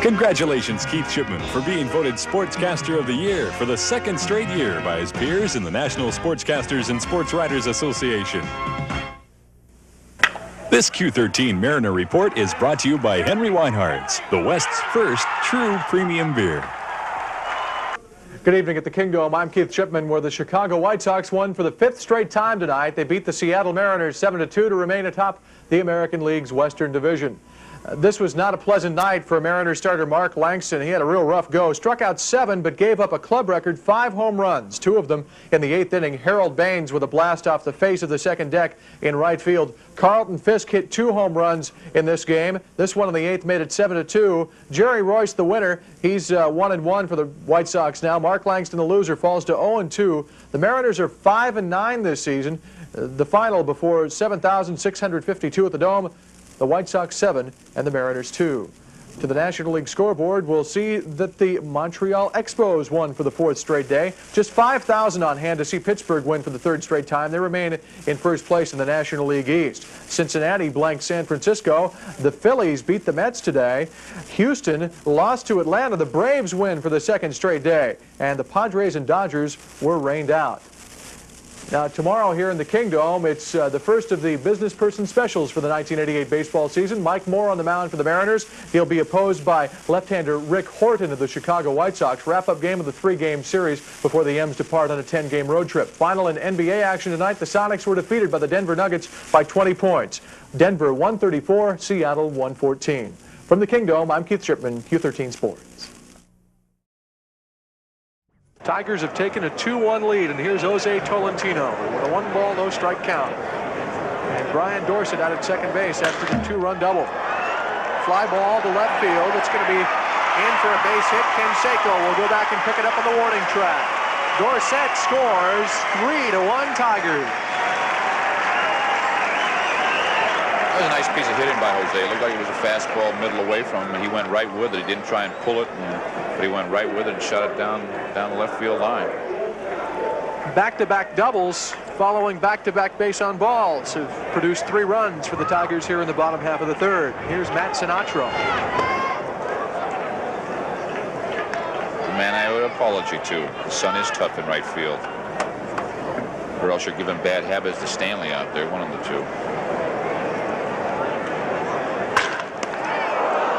Congratulations, Keith Chipman, for being voted Sportscaster of the Year for the second straight year by his peers in the National Sportscasters and Sports Writers Association. This Q13 Mariner Report is brought to you by Henry Weinhard's, the West's first true premium beer. Good evening at the Kingdome. I'm Keith Chipman, where the Chicago White Sox won for the 5th straight time tonight. They beat the Seattle Mariners 7-2 to remain atop the American League's Western Division. This was not a pleasant night for Mariners starter Mark Langston. He had a real rough go. Struck out 7, but gave up a club record 5 home runs, 2 of them in the 8th inning. Harold Baines with a blast off the face of the second deck in right field. Carlton Fisk hit 2 home runs in this game. This one in the 8th made it 7-2. Jerry Royce, the winner. He's 1-1 for the White Sox now. Mark Langston, the loser, falls to 0-2. The Mariners are 5-9 this season. The final before 7,652 at the Dome. The White Sox 7 and the Mariners 2. To the National League scoreboard, we'll see that the Montreal Expos won for the 4th straight day. Just 5,000 on hand to see Pittsburgh win for the 3rd straight time. They remain in first place in the National League East. Cincinnati blanked San Francisco. The Phillies beat the Mets today. Houston lost to Atlanta. The Braves win for the 2nd straight day. And the Padres and Dodgers were rained out. Now, tomorrow here in the Kingdome, it's the first of the business person specials for the 1988 baseball season. Mike Moore on the mound for the Mariners. He'll be opposed by left-hander Rick Horton of the Chicago White Sox. Wrap-up game of the 3-game series before the M's depart on a 10-game road trip. Final in NBA action tonight, the Sonics were defeated by the Denver Nuggets by 20 points. Denver 134, Seattle 114. From the Kingdome, I'm Keith Chipman, Q13 Sports. Tigers have taken a 2-1 lead, and here's Jose Tolentino with a 1-ball, no-strike count. And Brian Dorsett out at second base after the 2-run double. Fly ball to left field. It's going to be in for a base hit. Canseco will go back and pick it up on the warning track. Dorsett scores. 3-1 Tigers. That was a nice piece of hitting by Jose. It looked like it was a fastball middle away from him. He went right with it. He didn't try and pull it, but he went right with it and shot it down the left field line. Back-to-back doubles following back-to-back base on balls have produced 3 runs for the Tigers here in the bottom half of the 3rd. Here's Matt Sinatra. The man I owe an apology to. His son is tough in right field. Or else you're giving bad habits to Stanley out there, one of the two.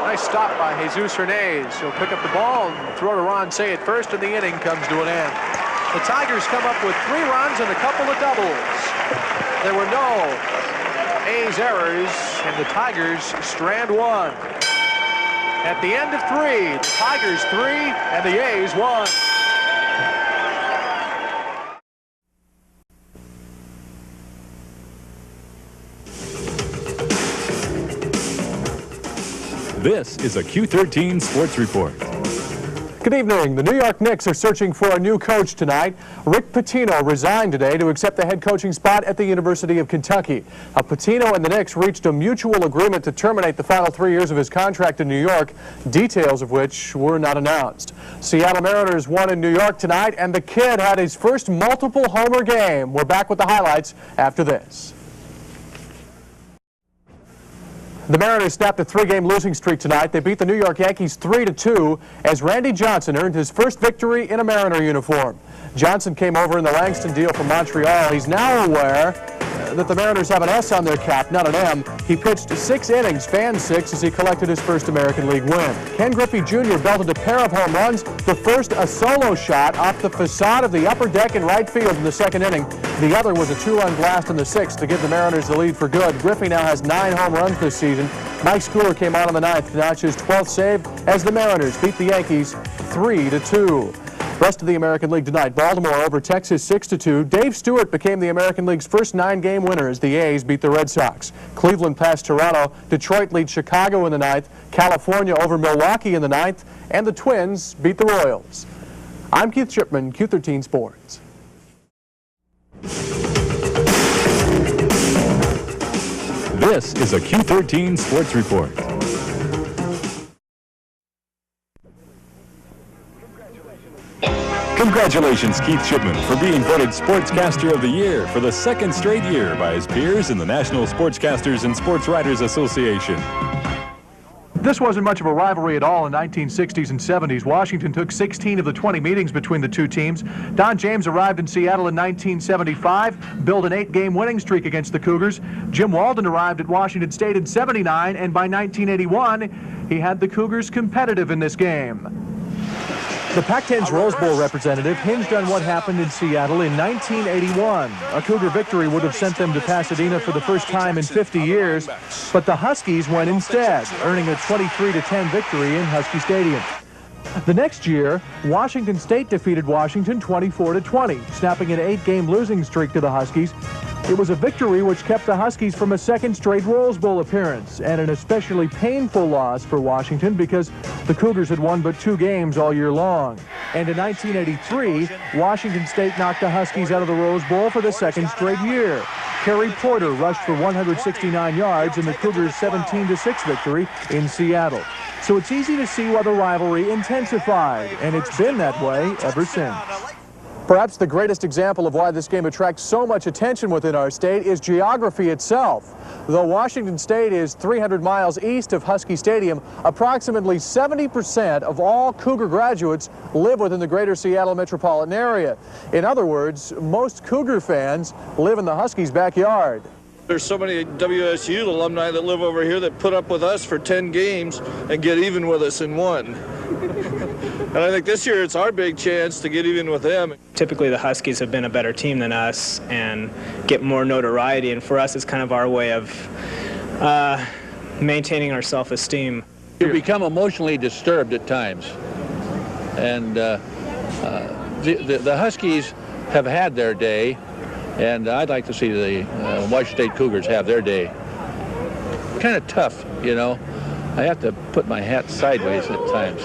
Nice stop by Jesus Hernandez. He'll pick up the ball and throw to Ron Cey at first, and the inning comes to an end. The Tigers come up with 3 runs and a couple of doubles. There were no A's errors, and the Tigers strand 1. At the end of 3, the Tigers 3 and the A's 1. This is a Q13 Sports Report. Good evening. The New York Knicks are searching for a new coach tonight. Rick Pitino resigned today to accept the head coaching spot at the University of Kentucky. Pitino and the Knicks reached a mutual agreement to terminate the final 3 years of his contract in New York, details of which were not announced. Seattle Mariners won in New York tonight, and the kid had his first multiple homer game. We're back with the highlights after this. The Mariners snapped a 3-game losing streak tonight. They beat the New York Yankees 3-2 as Randy Johnson earned his first victory in a Mariner uniform. Johnson came over in the Langston deal from Montreal. He's now aware that the Mariners have an S on their cap, not an M. He pitched 6 innings, fanned 6, as he collected his first American League win. Ken Griffey Jr. belted a pair of home runs, the first a solo shot off the facade of the upper deck in right field in the 2nd inning. The other was a 2-run blast in the 6th to give the Mariners the lead for good. Griffey now has 9 home runs this season. Mike Schooler came on in the 9th to notch his 12th save as the Mariners beat the Yankees 3-2. Rest of the American League tonight, Baltimore over Texas 6-2. Dave Stewart became the American League's first 9-game winner as the A's beat the Red Sox. Cleveland passed Toronto. Detroit leads Chicago in the 9th. California over Milwaukee in the 9th. And the Twins beat the Royals. I'm Keith Chipman, Q13 Sports. This is a Q13 Sports Report. Congratulations, Keith Chipman, for being voted Sportscaster of the Year for the 2nd straight year by his peers in the National Sportscasters and Sports Writers Association. This wasn't much of a rivalry at all in 1960s and 70s. Washington took 16 of the 20 meetings between the two teams. Don James arrived in Seattle in 1975, built an 8-game winning streak against the Cougars. Jim Walden arrived at Washington State in '79, and by 1981, he had the Cougars competitive in this game. The Pac-10's Rose Bowl representative hinged on what happened in Seattle in 1981. A Cougar victory would have sent them to Pasadena for the first time in 50 years, but the Huskies went instead, earning a 23-10 victory in Husky Stadium. The next year, Washington State defeated Washington 24-20, snapping an 8-game losing streak to the Huskies. It was a victory which kept the Huskies from a second straight Rose Bowl appearance, and an especially painful loss for Washington because the Cougars had won but 2 games all year long. And in 1983, Washington State knocked the Huskies out of the Rose Bowl for the second straight year. Kerry Porter rushed for 169 yards in the Cougars' 17-6 victory in Seattle. So it's easy to see why the rivalry intensified, and it's been that way ever since. Perhaps the greatest example of why this game attracts so much attention within our state is geography itself. Though Washington State is 300 miles east of Husky Stadium, approximately 70% of all Cougar graduates live within the greater Seattle metropolitan area. In other words, most Cougar fans live in the Huskies' backyard. There's so many WSU alumni that live over here that put up with us for 10 games and get even with us in one. And I think this year it's our big chance to get even with them. Typically the Huskies have been a better team than us and get more notoriety, and for us it's kind of our way of maintaining our self-esteem. You become emotionally disturbed at times, and the Huskies have had their day, and I'd like to see the Washington State Cougars have their day. Kind of tough, you know. I have to put my hat sideways at times.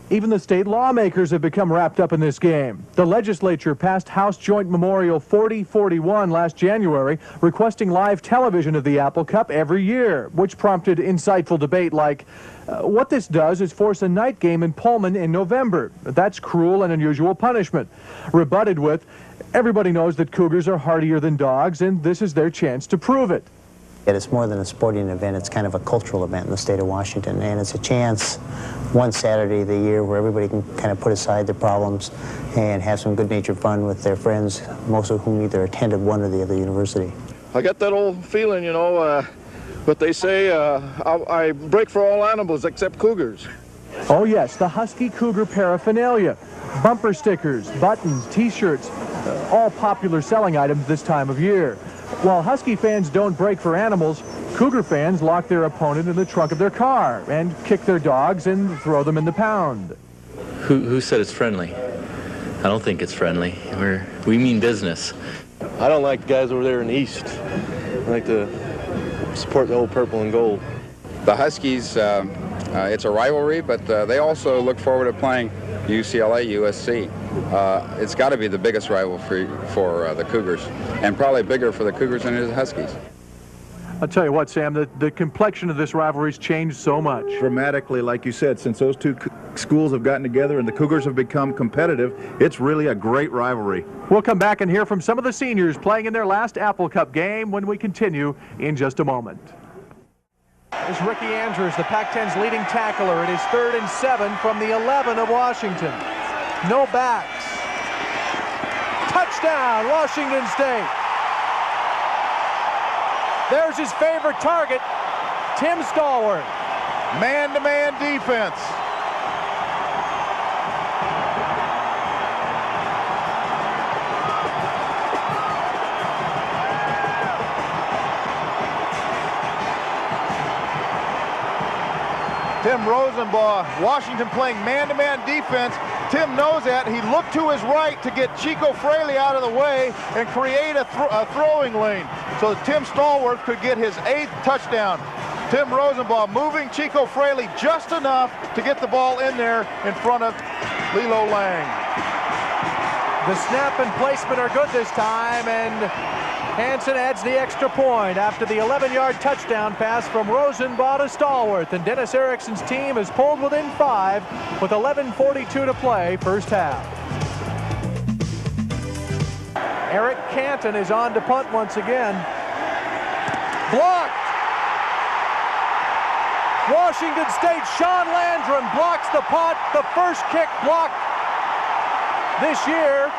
Even the state lawmakers have become wrapped up in this game. The legislature passed House Joint Memorial 4041 last January, requesting live television of the Apple Cup every year, which prompted insightful debate like, what this does is force a night game in Pullman in November. That's cruel and unusual punishment. Rebutted with, everybody knows that Cougars are hardier than dogs, and this is their chance to prove it. It's more than a sporting event, it's kind of a cultural event in the state of Washington, and it's a chance one Saturday of the year where everybody can kind of put aside their problems and have some good-natured fun with their friends, most of whom either attended one or the other university. I got that old feeling, you know, what they say, I break for all animals except cougars. Oh yes, the Husky Cougar paraphernalia. Bumper stickers, buttons, t-shirts, all popular selling items this time of year. While Husky fans don't break for animals, Cougar fans lock their opponent in the trunk of their car and kick their dogs and throw them in the pound. Who said it's friendly? I don't think it's friendly. We mean business. I don't like the guys over there in the east. I like to support the old purple and gold. The Huskies, it's a rivalry, but they also look forward to playing UCLA, USC. It's got to be the biggest rival for the Cougars, and probably bigger for the Cougars than it is the Huskies. I'll tell you what, Sam, the complexion of this rivalry's changed so much. Dramatically, like you said, since those two schools have gotten together and the Cougars have become competitive, it's really a great rivalry. We'll come back and hear from some of the seniors playing in their last Apple Cup game when we continue in just a moment. It's Ricky Andrews, the Pac-10's leading tackler. It is 3rd and 7 from the 11 of Washington. No backs. Touchdown, Washington State. There's his favorite target, Tim Stallworth. Man-to-man defense. Tim Rosenbaugh, Washington playing man-to-man defense. Tim knows that. He looked to his right to get Chico Fraley out of the way and create a throwing lane so that Tim Stallworth could get his 8th touchdown. Tim Rosenbaugh moving Chico Fraley just enough to get the ball in there in front of Lilo Lang. The snap and placement are good this time, and Hansen adds the extra point after the 11-yard touchdown pass from Rosenbaugh to Stallworth, and Dennis Erickson's team is pulled within 5 with 11:42 to play first half. Eric Canton is on to punt once again. Blocked! Washington State, Sean Landrum blocks the punt, the first kick blocked this year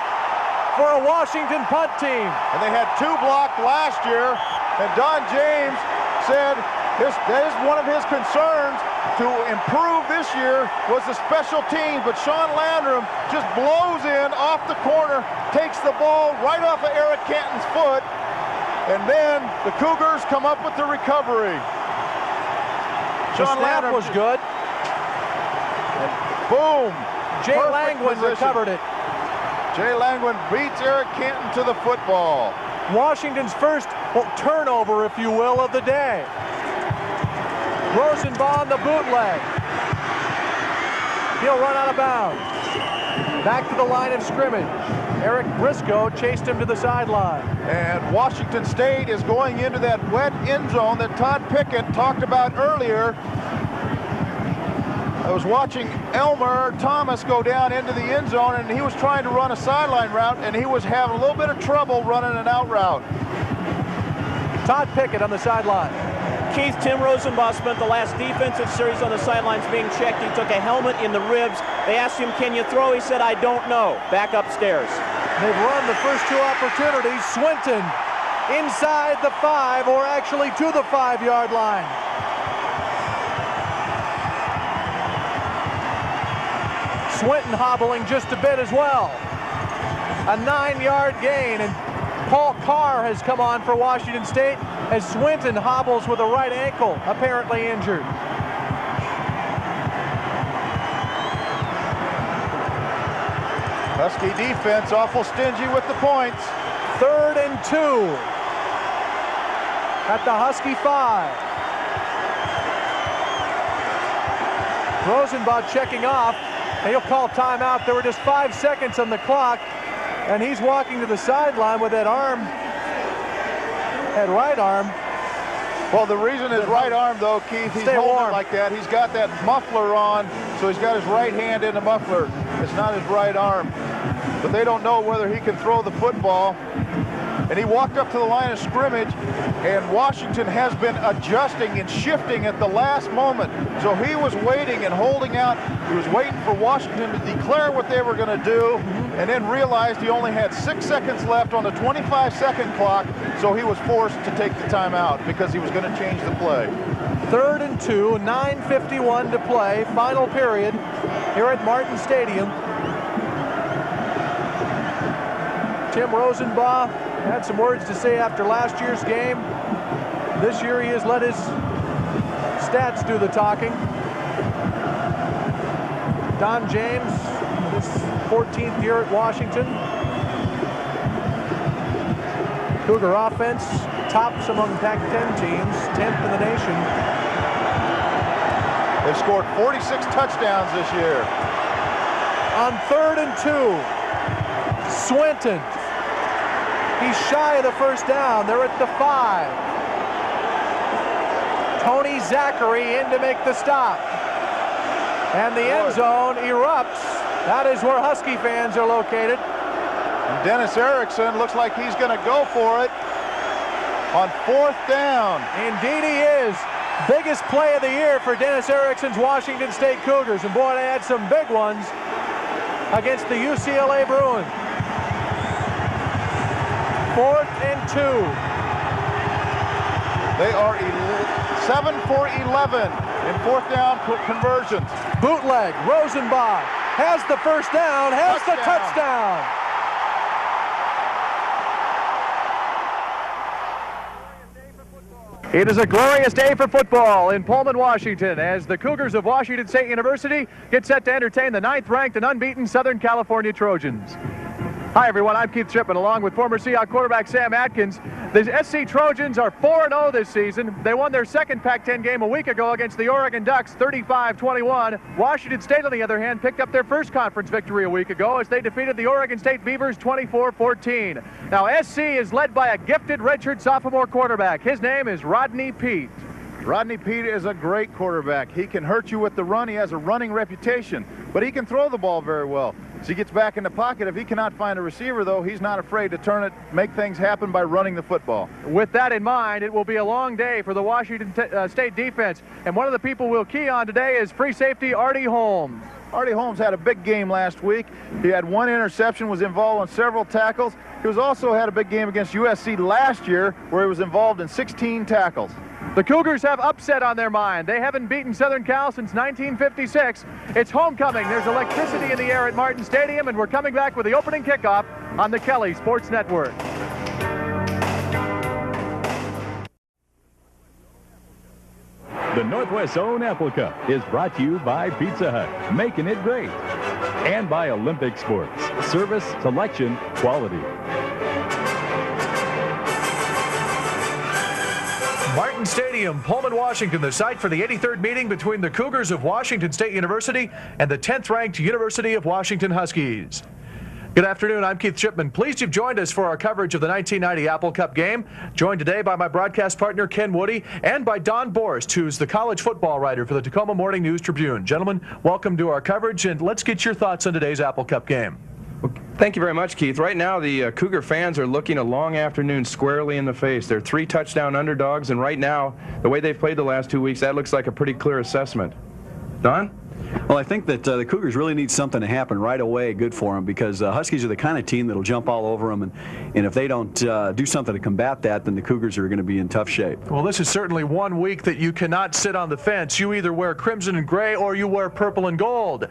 for a Washington punt team. And they had 2 blocked last year, and Don James said that is one of his concerns to improve this year was the special teams, but Sean Landrum just blows in off the corner, takes the ball right off of Eric Canton's foot, and then the Cougars come up with the recovery. The snap was good. And boom! Jay Langwin recovered it. Jay Langwin beats Eric Canton to the football. Washington's first turnover, if you will, of the day. Rosenbaugh on the bootleg. He'll run out of bounds. Back to the line of scrimmage. Eric Briscoe chased him to the sideline. And Washington State is going into that wet end zone that Todd Pickett talked about earlier. I was watching Elmer Thomas go down into the end zone, and he was trying to run a sideline route, and he was having a little bit of trouble running an out route. Todd Pickett on the sideline. Keith, Tim Rosenbaugh spent the last defensive series on the sidelines being checked. He took a helmet in the ribs. They asked him, can you throw? He said, I don't know. Back upstairs. They've run the first 2 opportunities. Swinton inside the 5, or actually to the 5-yard line. Swinton hobbling just a bit as well. A 9-yard gain, and Paul Carr has come on for Washington State as Swinton hobbles with a right ankle, apparently injured. Husky defense awful stingy with the points. 3rd and 2 at the Husky 5. Rosenbaugh checking off. And he'll call timeout. There were just 5 seconds on the clock, and he's walking to the sideline with that arm, that right arm. Well, the reason his right arm, though, Keith, he's holding it like that. He's got that muffler on, so he's got his right hand in the muffler. It's not his right arm. But they don't know whether he can throw the football. And he walked up to the line of scrimmage, and Washington has been adjusting and shifting at the last moment. So he was waiting and holding out. He was waiting for Washington to declare what they were going to do, and then realized he only had 6 seconds left on the 25-second clock, so he was forced to take the timeout because he was going to change the play. 3rd and 2, 9:51 to play, final period here at Martin Stadium. Tim Rosenbaugh had some words to say after last year's game. This year he has let his stats do the talking. Don James, his 14th year at Washington. Cougar offense tops among Pac-10 teams, 10th in the nation. They've scored 46 touchdowns this year. On 3rd and 2, Swinton. He's shy of the first down. They're at the 5. Tony Zachary in to make the stop. And the end zone erupts. That is where Husky fans are located. And Dennis Erickson looks like he's going to go for it on 4th down. Indeed he is. Biggest play of the year for Dennis Erickson's Washington State Cougars. And boy, they had some big ones against the UCLA Bruins. 4th and 2. They are 7 for 11 in 4th down conversions. Bootleg. Rosenbaugh has the first down, has the touchdown. It is a glorious day for football in Pullman, Washington, as the Cougars of Washington State University get set to entertain the 9th-ranked and unbeaten Southern California Trojans. Hi, everyone. I'm Keith Chipman, along with former Seahawks quarterback Sam Atkins. The SC Trojans are 4-0 this season. They won their second Pac-10 game a week ago against the Oregon Ducks, 35-21. Washington State, on the other hand, picked up their first conference victory a week ago as they defeated the Oregon State Beavers 24-14. Now, SC is led by a gifted redshirt sophomore quarterback. His name is Rodney Peete. Rodney Peete is a great quarterback. He can hurt you with the run. He has a running reputation, but he can throw the ball very well. as he gets back in the pocket. If he cannot find a receiver, though, he's not afraid to turn it, make things happen by running the football. With that in mind, it will be a long day for the Washington State defense. And one of the people we'll key on today is free safety Artie Holmes. Artie Holmes had a big game last week. He had 1 interception, was involved in several tackles. He also had a big game against USC last year where he was involved in 16 tackles. The Cougars have upset on their mind. They haven't beaten Southern Cal since 1956. It's homecoming. There's electricity in the air at Martin Stadium, and we're coming back with the opening kickoff on the Kelly Sports Network. The Northwest Zone Apple Cup is brought to you by Pizza Hut, making it great, and by Olympic Sports, service, selection, quality. Martin Stadium, Pullman, Washington, the site for the 83rd meeting between the Cougars of Washington State University and the 10th-ranked University of Washington Huskies. Good afternoon, I'm Keith Chipman. Pleased you've joined us for our coverage of the 1990 Apple Cup game. Joined today by my broadcast partner, Ken Woody, and by Don Borst, who's the college football writer for the Tacoma Morning News Tribune. Gentlemen, welcome to our coverage, and let's get your thoughts on today's Apple Cup game. Well, thank you very much, Keith. Right now, the Cougar fans are looking a long afternoon squarely in the face. They're 3-touchdown underdogs, and right now, the way they've played the last 2 weeks, that looks like a pretty clear assessment. Don? Well, I think that the Cougars really need something to happen right away, good for them, because Huskies are the kind of team that'll jump all over them, and if they don't do something to combat that, then the Cougars are going to be in tough shape. Well, this is certainly one week that you cannot sit on the fence. You either wear crimson and gray or you wear purple and gold.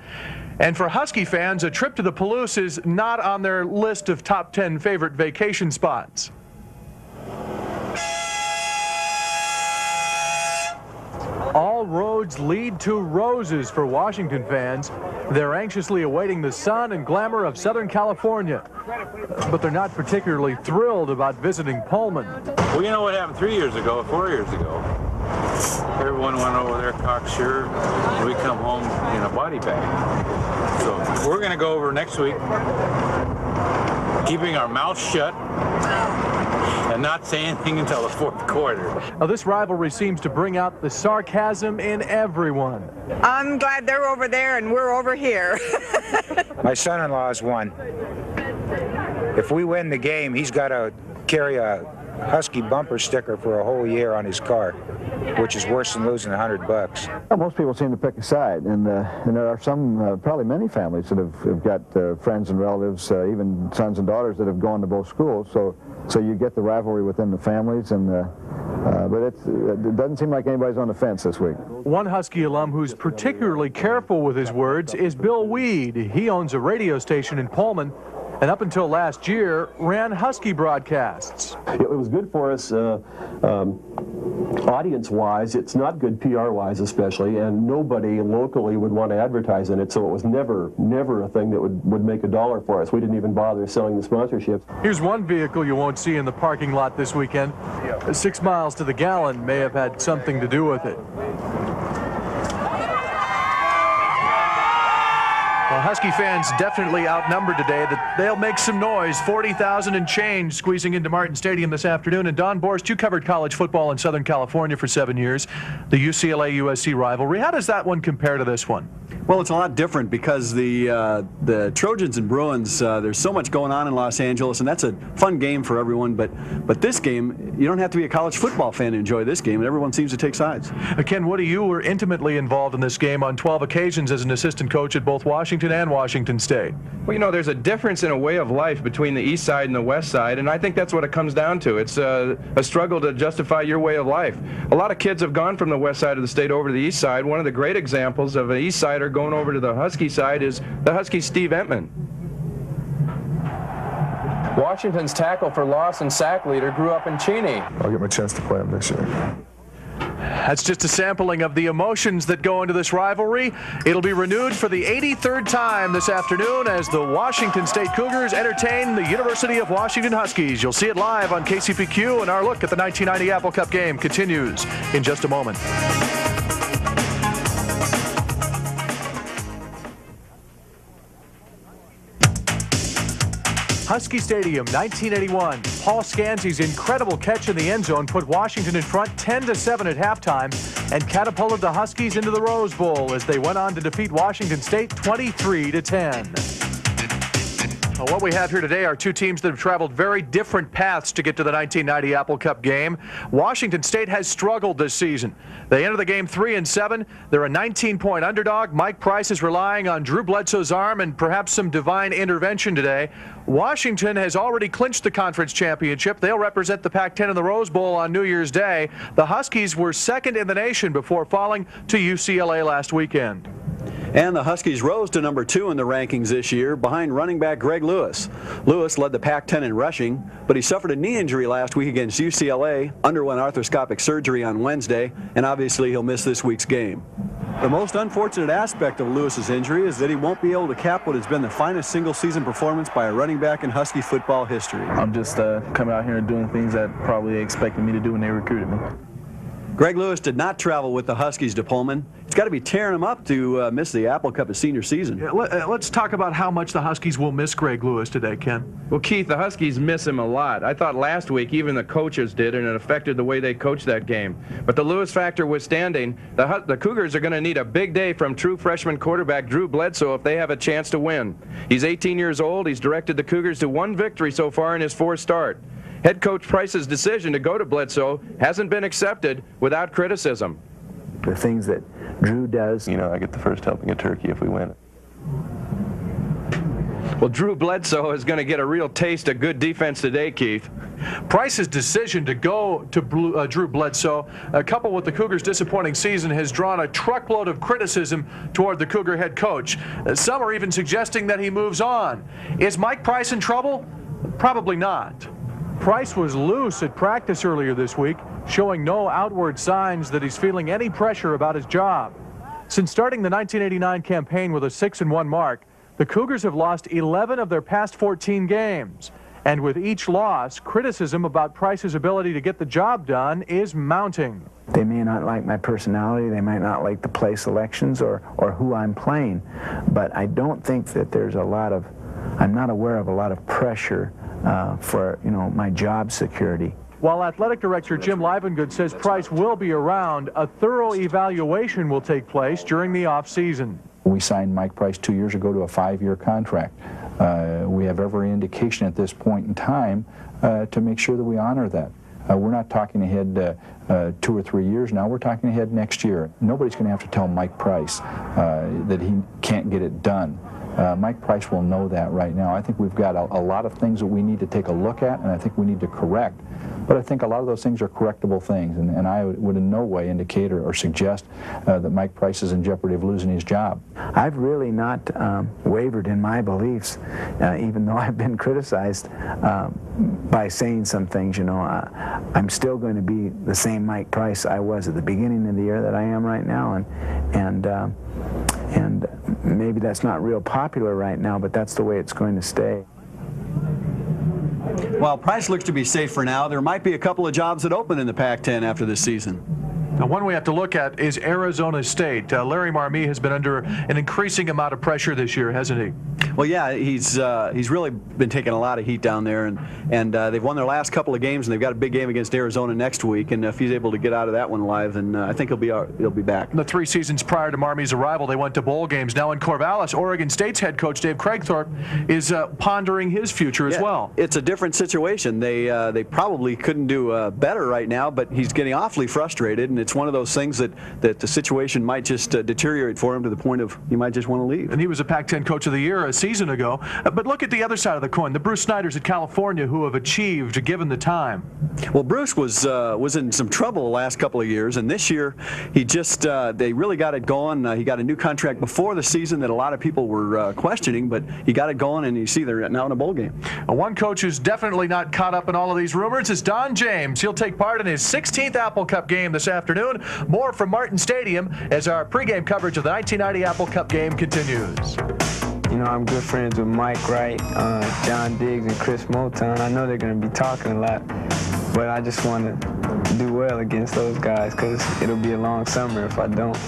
And for Husky fans, a trip to the Palouse is not on their list of top 10 favorite vacation spots. All roads lead to roses for Washington fans. They're anxiously awaiting the sun and glamour of Southern California. But they're not particularly thrilled about visiting Pullman. Well, you know what happened 3 years ago, 4 years ago? Everyone went over there cocksure, and we come home in a body bag. So we're going to go over next week, keeping our mouths shut and not say anything until the fourth quarter. Now, this rivalry seems to bring out the sarcasm in everyone. I'm glad they're over there and we're over here. My son-in-law's won. If we win the game, he's got to carry a Husky bumper sticker for a whole year on his car, which is worse than losing $100. Well, most people seem to pick a side, and there are some, probably many families that have got friends and relatives, even sons and daughters that have gone to both schools. So you get the rivalry within the families, and but it doesn't seem like anybody's on the fence this week. One Husky alum who's particularly careful with his words is Bill Weed. He owns a radio station in Pullman, and up until last year, ran Husky broadcasts. It was good for us audience-wise. It's not good PR-wise especially, and nobody locally would want to advertise in it, so it was never a thing that would make a dollar for us. We didn't even bother selling the sponsorships. Here's one vehicle you won't see in the parking lot this weekend. 6 miles to the gallon may have had something to do with it. Well, Husky fans definitely outnumbered today. That they'll make some noise. 40,000 and change squeezing into Martin Stadium this afternoon. And Don Borst, you covered college football in Southern California for 7 years. The UCLA-USC rivalry. How does that one compare to this one? Well, it's a lot different because the Trojans and Bruins, there's so much going on in Los Angeles, and that's a fun game for everyone. But this game, you don't have to be a college football fan to enjoy this game, and everyone seems to take sides. Ken Woody, you were intimately involved in this game on 12 occasions as an assistant coach at both Washington and Washington State. Well, you know, there's a difference in a way of life between the east side and the west side, and I think that's what it comes down to. It's a struggle to justify your way of life. A lot of kids have gone from the west side of the state over to the east side. One of the great examples of an east sider going over to the Husky side is the Husky Steve Entman. Washington's tackle for loss and sack leader grew up in Cheney. I'll get my chance to play him this year. That's just a sampling of the emotions that go into this rivalry. It'll be renewed for the 83rd time this afternoon as the Washington State Cougars entertain the University of Washington Huskies. You'll see it live on KCPQ, and our look at the 1990 Apple Cup game continues in just a moment. Husky Stadium, 1981. Paul Scanzi's incredible catch in the end zone put Washington in front 10-7 at halftime and catapulted the Huskies into the Rose Bowl as they went on to defeat Washington State 23-10. Well, what we have here today are two teams that have traveled very different paths to get to the 1990 Apple Cup game. Washington State has struggled this season. They enter the game 3-7. They're a 19-point underdog. Mike Price is relying on Drew Bledsoe's arm and perhaps some divine intervention today. Washington has already clinched the conference championship. They'll represent the Pac-10 in the Rose Bowl on New Year's Day. The Huskies were second in the nation before falling to UCLA last weekend. And the Huskies rose to number 2 in the rankings this year behind running back Greg Lewis. Lewis led the Pac-10 in rushing, but he suffered a knee injury last week against UCLA, underwent arthroscopic surgery on Wednesday, and obviously he'll miss this week's game. The most unfortunate aspect of Lewis's injury is that he won't be able to cap what has been the finest single-season performance by a running back in Husky football history. I'm just coming out here and doing things that probably expected me to do when they recruited me. Greg Lewis did not travel with the Huskies to Pullman. It's got to be tearing him up to miss the Apple Cup his senior season. Yeah, let's talk about how much the Huskies will miss Greg Lewis today, Ken. Well, Keith, the Huskies miss him a lot. I thought last week even the coaches did, and it affected the way they coached that game. But the Lewis factor withstanding, the Cougars are going to need a big day from true freshman quarterback Drew Bledsoe if they have a chance to win. He's 18 years old. He's directed the Cougars to 1 victory so far in his 4th start. Head coach Price's decision to go to Bledsoe hasn't been accepted without criticism. The things that Drew does. You know, I get the first helping of turkey if we win. Well, Drew Bledsoe is going to get a real taste of good defense today, Keith. Price's decision to go to Drew Bledsoe, coupled with the Cougars' disappointing season, has drawn a truckload of criticism toward the Cougar head coach. Some are even suggesting that he moves on. Is Mike Price in trouble? Probably not. Price was loose at practice earlier this week, showing no outward signs that he's feeling any pressure about his job. Since starting the 1989 campaign with a 6-1 mark, the Cougars have lost 11 of their past 14 games. And with each loss, criticism about Price's ability to get the job done is mounting. They may not like my personality, they might not like the play selections or who I'm playing, but I don't think that there's I'm not aware of a lot of pressure for, my job security. While Athletic Director Jim Livengood says Price will be around, a thorough evaluation will take place during the offseason. We signed Mike Price 2 years ago to a 5-year contract. We have every indication at this point in time to make sure that we honor that. We're not talking ahead 2 or 3 years now. We're talking ahead next year. Nobody's going to have to tell Mike Price that he can't get it done. Mike Price will know that right now. I think we've got a lot of things that we need to take a look at, and I think we need to correct. But I think a lot of those things are correctable things, and I would in no way indicate or suggest that Mike Price is in jeopardy of losing his job. I've really not wavered in my beliefs, even though I've been criticized by saying some things. I'm still going to be the same Mike Price I was at the beginning of the year that I am right now, and maybe that's not real popular right now, but that's the way it's going to stay. While Price looks to be safe for now, there might be a couple of jobs that open in the Pac-10 after this season. Now, one we have to look at is Arizona State. Larry Marmee has been under an increasing amount of pressure this year, hasn't he? Well, yeah, he's really been taking a lot of heat down there, and they've won their last couple of games, and they've got a big game against Arizona next week. And if he's able to get out of that one alive, then I think he'll be back. The 3 seasons prior to Marmee's arrival, they went to bowl games. Now in Corvallis, Oregon State's head coach Dave Craigthorpe is pondering his future as well. It's a different situation. They probably couldn't do better right now, but he's getting awfully frustrated, and it's one of those things that the situation might just deteriorate for him to the point of he might just want to leave. And he was a Pac-10 Coach of the Year a season ago. But look at the other side of the coin, the Bruce Snyders at California, who have achieved given the time. Well, Bruce was in some trouble the last couple of years, and this year he just they really got it going. He got a new contract before the season that a lot of people were questioning, but he got it going, and you see they're now in a bowl game. One coach who's definitely not caught up in all of these rumors is Don James. He'll take part in his 16th Apple Cup game this afternoon. More from Martin Stadium as our pregame coverage of the 1990 Apple Cup game continues. I'm good friends with Mike Wright, John Diggs, and Chris Moton. I know they're going to be talking a lot, but I just want to do well against those guys because it'll be a long summer if I don't.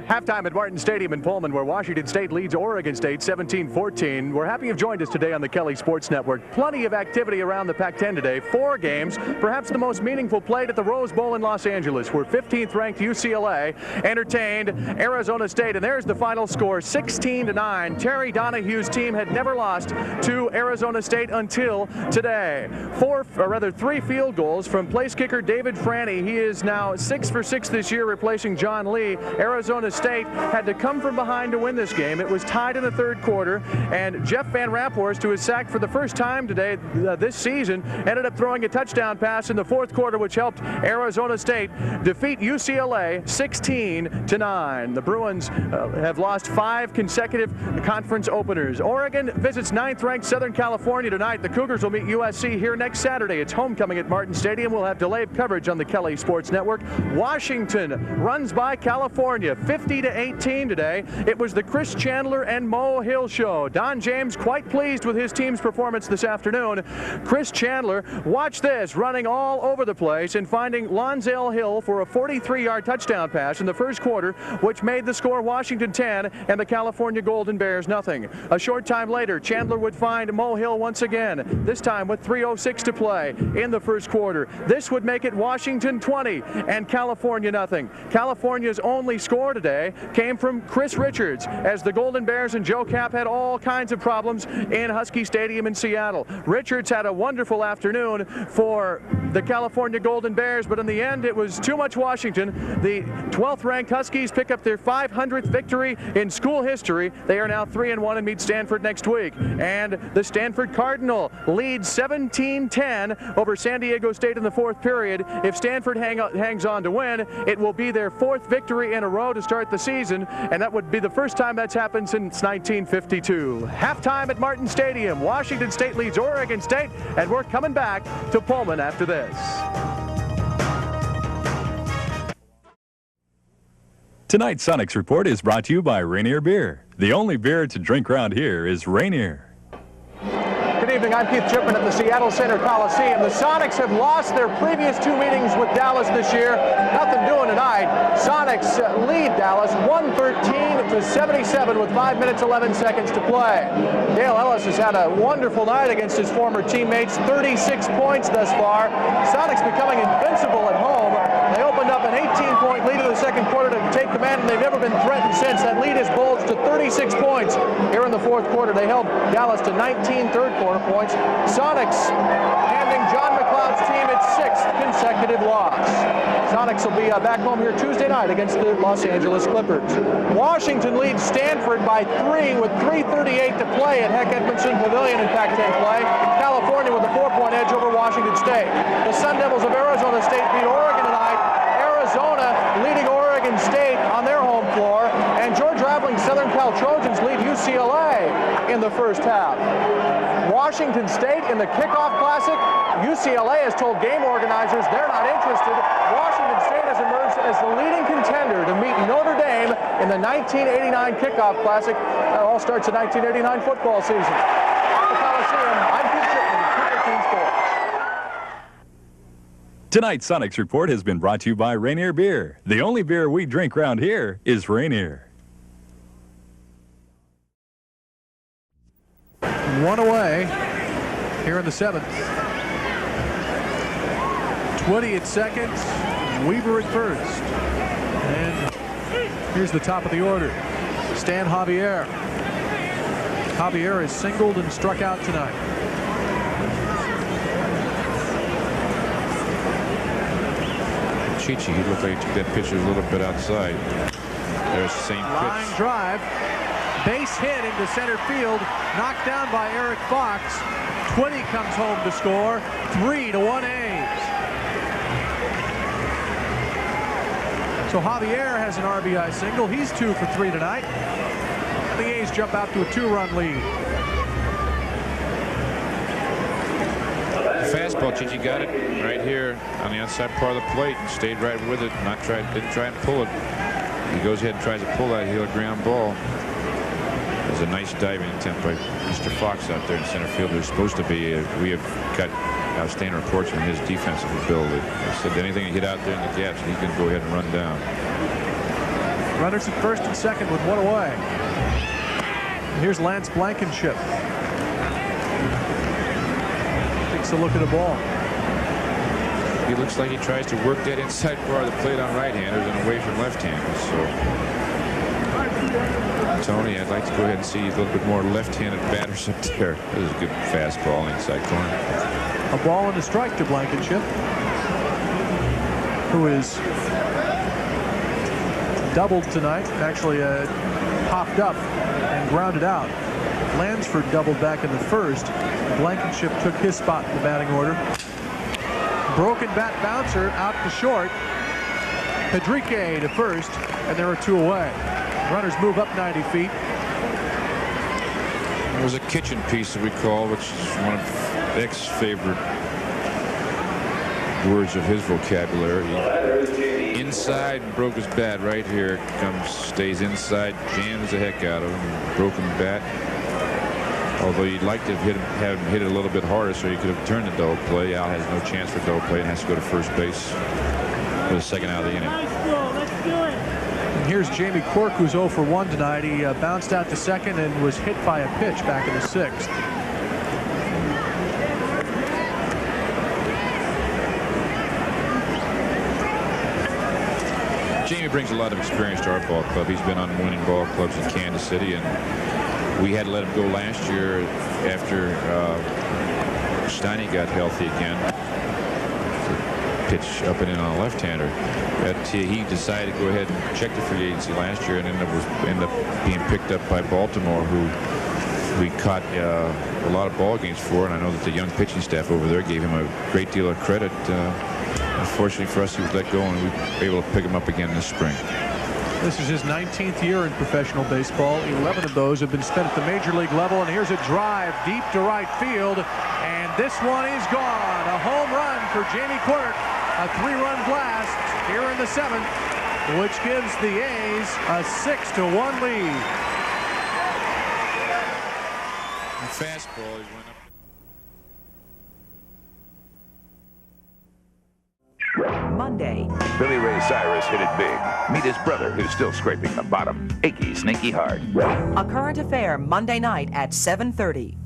Halftime at Martin Stadium in Pullman, where Washington State leads Oregon State 17-14. We're happy you've joined us today on the Kelly Sports Network. Plenty of activity around the Pac-10 today. 4 games, perhaps the most meaningful played at the Rose Bowl in Los Angeles, where 15th-ranked UCLA entertained Arizona State. And there's the final score, 16-9. Terry Donahue's team had never lost to Arizona State until today. 3 field goals from place kicker David Franny. He is now 6 for 6 this year, replacing John Lee. Arizona State had to come from behind to win this game. It was tied in the third quarter, and Jeff Van Raphorst, who was sacked for the first time today this season, ended up throwing a touchdown pass in the fourth quarter, which helped Arizona State defeat UCLA 16-9. The Bruins have lost 5 consecutive conference openers. Oregon visits 9th-ranked Southern California tonight. The Cougars will meet USC here next Saturday. It's homecoming at Martin Stadium. We'll have delayed coverage on the Kelly Sports Network. Washington runs by California 50-18 today. It was the Chris Chandler and Mo Hill show. Don James quite pleased with his team's performance this afternoon. Chris Chandler, watch this, running all over the place and finding Lonzell Hill for a 43-yard touchdown pass in the first quarter, which made the score Washington 10 and the California Golden Bears nothing. A short time later, Chandler would find Mo Hill once again, this time with 3:06 to play in the first quarter. This would make it Washington 20 and California nothing. California's only score today came from Chris Richards, as the Golden Bears and Joe Kapp had all kinds of problems in Husky Stadium in Seattle. Richards had a wonderful afternoon for the California Golden Bears, but in the end it was too much Washington. The 12th-ranked Huskies pick up their 500th victory in school history. They are now 3-1 and meet Stanford next week. And the Stanford Cardinal leads 17-10 over San Diego State in the fourth period. If Stanford hangs on to win, it will be their 4th victory in a row to start the season, and that would be the first time that's happened since 1952. Halftime at Martin Stadium. Washington State leads Oregon State, and we're coming back to Pullman after this. Tonight's Sonics Report is brought to you by Rainier Beer. The only beer to drink around here is Rainier. Good evening, I'm Keith Chipman at the Seattle Center Coliseum. The Sonics have lost their previous 2 meetings with Dallas this year. Nothing doing tonight. Sonics lead Dallas 113-77 with 5 minutes 11 seconds to play. Dale Ellis has had a wonderful night against his former teammates, 36 points thus far. Sonics becoming invincible at home. They opened up an 18-point lead in the second quarter to take command, and they've never been threatened since. That lead has bulged to 36 points here in the fourth quarter. They held Dallas to 19 third-quarter points. Sonics handing John McLeod's team its 6th consecutive loss. Sonics will be back home here Tuesday night against the Los Angeles Clippers. Washington leads Stanford by 3 with 3:38 to play at Heck Edmondson Pavilion in Pac-10 play. California with a 4-point edge over Washington State. The Sun Devils of Arizona State beat Oregon tonight. Arizona leading Oregon State on their home floor, and George Raveling's Southern Cal Trojans lead UCLA in the first half. Washington State in the Kickoff Classic. UCLA has told game organizers they're not interested. Washington State has emerged as the leading contender to meet Notre Dame in the 1989 Kickoff Classic. That all starts the 1989 football season. At the Coliseum, I'm Pete Chipman, Cooper Team Sports. Tonight's Sonics Report has been brought to you by Rainier Beer. The only beer we drink around here is Rainier. 1 away here in the 7th. 20 at second, Weaver at first. And here's the top of the order. Stan Javier. Javier is singled and struck out tonight. Chichi, he looked like he took that pitch a little bit outside. There's the same pitch. Line drive. Base hit into center field, knocked down by Eric Fox. 20 comes home to score, 3-1 A's. So Javier has an RBI single. He's 2 for 3 tonight. The A's jump out to a 2-run lead. Fastball, Chichi got it right here on the outside part of the plate. Stayed right with it, didn't try and pull it. He goes ahead and tries to pull that heel ground ball. There's a nice diving attempt by Mr. Fox out there in center field. There's supposed to be, we have got outstanding reports from his defensive ability. They said anything he hit out there in the gaps, he can go ahead and run down. Runners at first and second with 1 away. And here's Lance Blankenship. Takes a look at the ball. He looks like he tries to work that inside part of the plate on right-handers and away from left-handers. So, Tony, I'd like to go ahead and see a little bit more left-handed batters up there. This is a good fastball inside corner. A ball and a strike to Blankenship, who is doubled tonight, actually popped up and grounded out. Lansford doubled back in the first. Blankenship took his spot in the batting order. Broken bat bouncer out to short. Pedrique to first, and there are 2 away. Runners move up 90 feet. There was a kitchen piece that we call, which is one of Eck's favorite words of his vocabulary. Inside and broke his bat right here. Comes, stays inside, jams the heck out of him. Broken bat. Although you'd like to have him hit it a little bit harder so you could have turned the double play. Al has no chance for double play and has to go to first base for the second out of the inning. And here's Jamie Quirk, who's 0 for 1 tonight. He bounced out to second and was hit by a pitch back in the 6th. Jamie brings a lot of experience to our ball club. He's been on winning ball clubs in Kansas City, and we had to let him go last year after Steiny got healthy again. Pitch up and in on a left-hander. He decided to go ahead and check the free agency last year and ended up being picked up by Baltimore, who we caught a lot of ball games for, and I know that the young pitching staff over there gave him a great deal of credit. Unfortunately for us, he was let go, and we were able to pick him up again this spring. This is his 19th year in professional baseball. 11 of those have been spent at the major league level. And here's a drive deep to right field. And this one is gone. A home run for Jamie Quirk. A 3-run blast here in the 7th, which gives the A's a 6-1 lead. The fastball is went up. Monday. Billy Ray Cyrus hit it big. Meet his brother, who's still scraping the bottom. Achy, sneaky heart. A current affair Monday night at 7:30.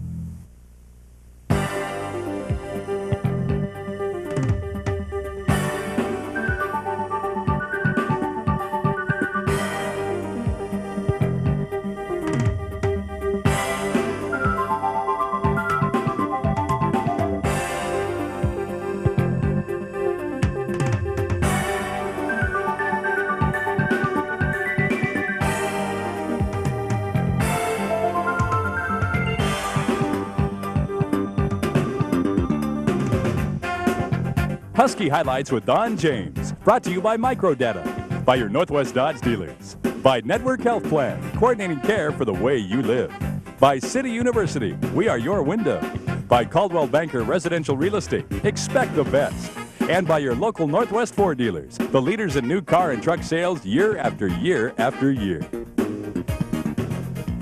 Husky Highlights with Don James. Brought to you by Microdata. By your Northwest Dodge dealers. By Network Health Plan. Coordinating care for the way you live. By City University. We are your window. By Caldwell Banker Residential Real Estate. Expect the best. And by your local Northwest Ford dealers. The leaders in new car and truck sales year after year after year.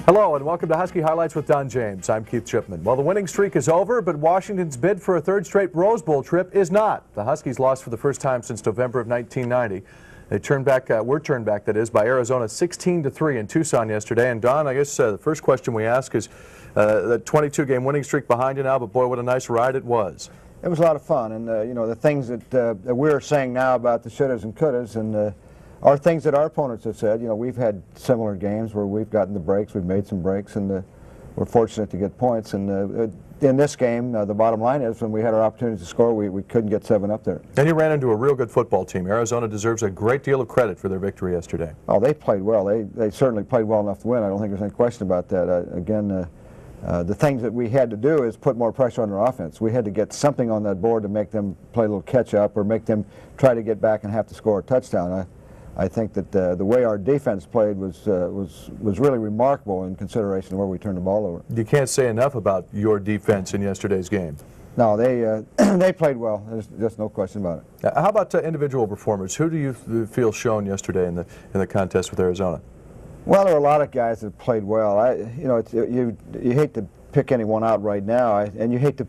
Hello and welcome to Husky Highlights with Don James. I'm Keith Chipman. Well, the winning streak is over, but Washington's bid for a 3rd straight Rose Bowl trip is not. The Huskies lost for the first time since November of 1990. They were turned back, that is, by Arizona 16-3 in Tucson yesterday. And Don, I guess the first question we ask is the 22-game winning streak behind you now, but boy, what a nice ride it was. It was a lot of fun, and you know, the things that we're saying now about the shouldas and couldas and are things that our opponents have said. You know, we've had similar games where we've gotten the breaks, we've made some breaks, and we're fortunate to get points. And in this game, the bottom line is when we had our opportunity to score, we couldn't get 7 up there. And you ran into a real good football team. Arizona deserves a great deal of credit for their victory yesterday. Oh, they played well. They certainly played well enough to win. I don't think there's any question about that. Again, the things that we had to do is put more pressure on their offense. We had to get something on that board to make them play a little catch-up or make them try to get back and have to score a touchdown. I think that the way our defense played was really remarkable in consideration of where we turned the ball over. You can't say enough about your defense in yesterday's game. No, they played well. There's just no question about it. How about individual performers? Who do you feel shone yesterday in the contest with Arizona? Well, there are a lot of guys that played well. You know, you hate to pick anyone out right now, and you hate to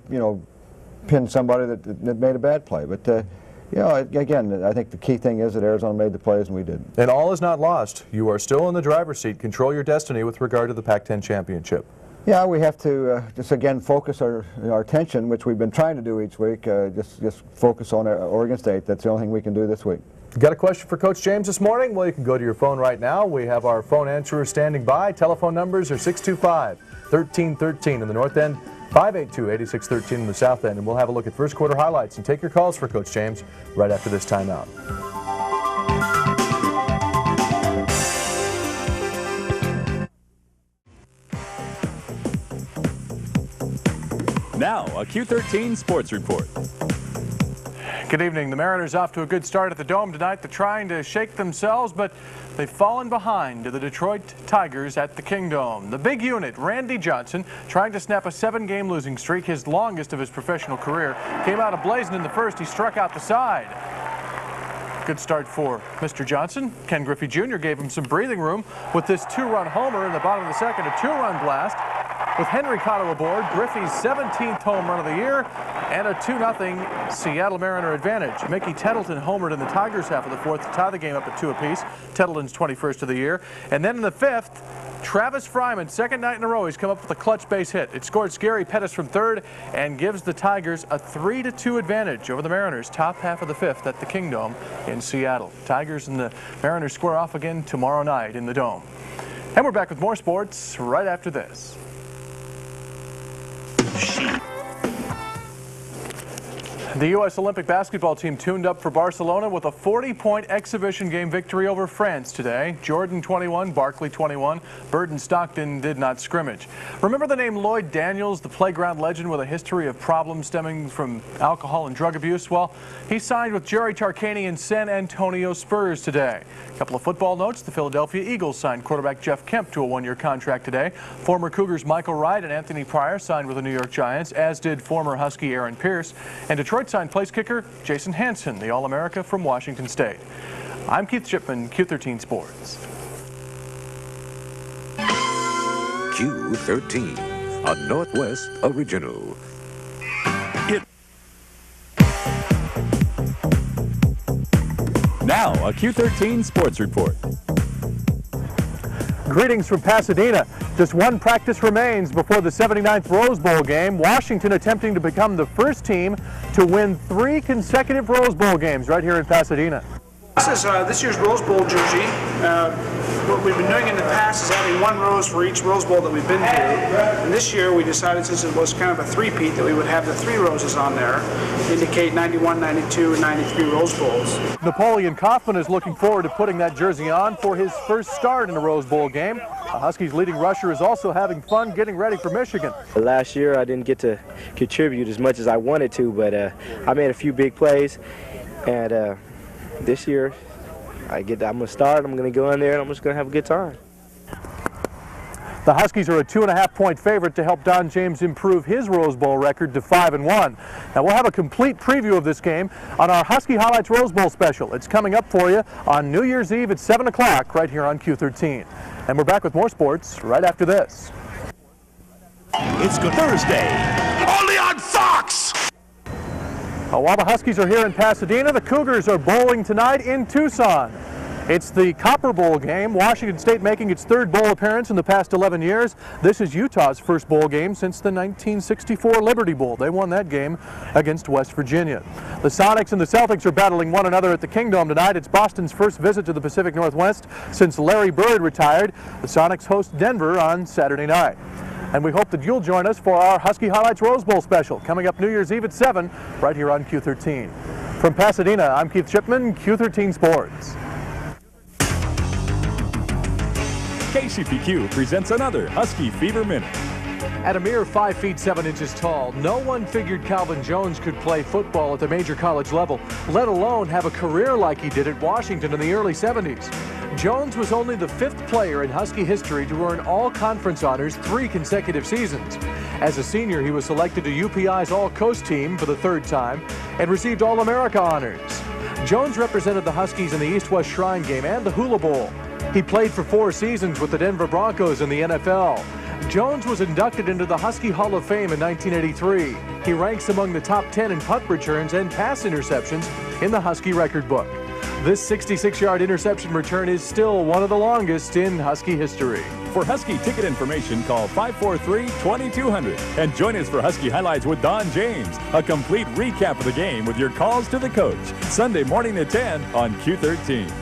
pin somebody that made a bad play, but. You know, again, I think the key thing is that Arizona made the plays and we did. And all is not lost. You are still in the driver's seat. Control your destiny with regard to the Pac-10 championship. Yeah, we have to just again focus our attention, which we've been trying to do each week. Just focus on Oregon State. That's the only thing we can do this week. Got a question for Coach James this morning? Well, you can go to your phone right now. We have our phone answerers standing by. Telephone numbers are 625-1313 in the north end, 582-8613 in the south end, and we'll have a look at first quarter highlights and take your calls for Coach James right after this timeout. Now, a Q13 Sports Report. Good evening. The Mariners off to a good start at the Dome tonight. They're trying to shake themselves, but they've fallen behind to the Detroit Tigers at the Kingdome. The big unit, Randy Johnson, trying to snap a 7-game losing streak, his longest of his professional career, came out ablazing in the first. He struck out the side. Good start for Mr. Johnson. Ken Griffey Jr. gave him some breathing room with this 2-run homer in the bottom of the second, a 2-run blast. With Henry Cotto aboard, Griffey's 17th home run of the year and a 2-0 Seattle Mariner advantage. Mickey Tettleton homered in the Tigers half of the fourth to tie the game up at 2 apiece. Tettleton's 21st of the year. And then in the fifth, Travis Fryman, second night in a row, he's come up with a clutch base hit. It scores Gary Pettis from third and gives the Tigers a 3-2 advantage over the Mariners, top half of the fifth at the Kingdome in Seattle. Tigers and the Mariners square off again tomorrow night in the Dome. And we're back with more sports right after this. The U.S. Olympic basketball team tuned up for Barcelona with a 40-point exhibition game victory over France today. Jordan 21, Barkley 21. Bird and Stockton did not scrimmage. Remember the name Lloyd Daniels, the playground legend with a history of problems stemming from alcohol and drug abuse? Well, he signed with Jerry Tarkanian and San Antonio Spurs today. A couple of football notes. The Philadelphia Eagles signed quarterback Jeff Kemp to a 1-year contract today. Former Cougars Michael Wright and Anthony Pryor signed with the New York Giants, as did former Husky Aaron Pierce. And Detroit signed place kicker Jason Hansen, the All-America from Washington State. I'm Keith Chipman, Q13 Sports. Q13, a Northwest original. Now, a Q13 Sports Report. Greetings from Pasadena. Just one practice remains before the 79th Rose Bowl game. Washington attempting to become the first team to win 3 consecutive Rose Bowl games right here in Pasadena. This is this year's Rose Bowl jersey. What we've been doing in the past is adding 1 rose for each Rose Bowl that we've been to. And this year we decided, since it was kind of a three-peat, that we would have the 3 roses on there to indicate 91, 92, and 93 Rose Bowls. Napoleon Kaufman is looking forward to putting that jersey on for his first start in a Rose Bowl game. The Huskies' leading rusher is also having fun getting ready for Michigan. Last year I didn't get to contribute as much as I wanted to, but I made a few big plays, and this year I'm going to start, I'm going to go in there, and I'm just going to have a good time. The Huskies are a 2.5-point favorite to help Don James improve his Rose Bowl record to 5-1. Now we'll have a complete preview of this game on our Husky Highlights Rose Bowl special. It's coming up for you on New Year's Eve at 7 o'clock right here on Q13. And we're back with more sports right after this. It's Good Thursday, only on Fox! While the Huskies are here in Pasadena, the Cougars are bowling tonight in Tucson. It's the Copper Bowl game, Washington State making its 3rd bowl appearance in the past 11 years. This is Utah's first bowl game since the 1964 Liberty Bowl. They won that game against West Virginia. The Sonics and the Celtics are battling one another at the Kingdome tonight. It's Boston's first visit to the Pacific Northwest since Larry Bird retired. The Sonics host Denver on Saturday night. And we hope that you'll join us for our Husky Highlights Rose Bowl special coming up New Year's Eve at 7 right here on Q13. From Pasadena, I'm Keith Chipman, Q13 Sports. KCPQ presents another Husky Fever Minute. At a mere 5 feet 7 inches tall, no one figured Calvin Jones could play football at the major college level, let alone have a career like he did at Washington in the early 70s. Jones was only the 5th player in Husky history to earn all-conference honors 3 consecutive seasons. As a senior, he was selected to UPI's All-Coast team for the 3rd time and received All-America honors. Jones represented the Huskies in the East-West Shrine Game and the Hula Bowl. He played for 4 seasons with the Denver Broncos in the NFL. Jones was inducted into the Husky Hall of Fame in 1983. He ranks among the top 10 in punt returns and pass interceptions in the Husky record book. This 66-yard interception return is still one of the longest in Husky history. For Husky ticket information, call 543-2200 and join us for Husky Highlights with Don James, a complete recap of the game with your calls to the coach. Sunday morning at 10 on Q13.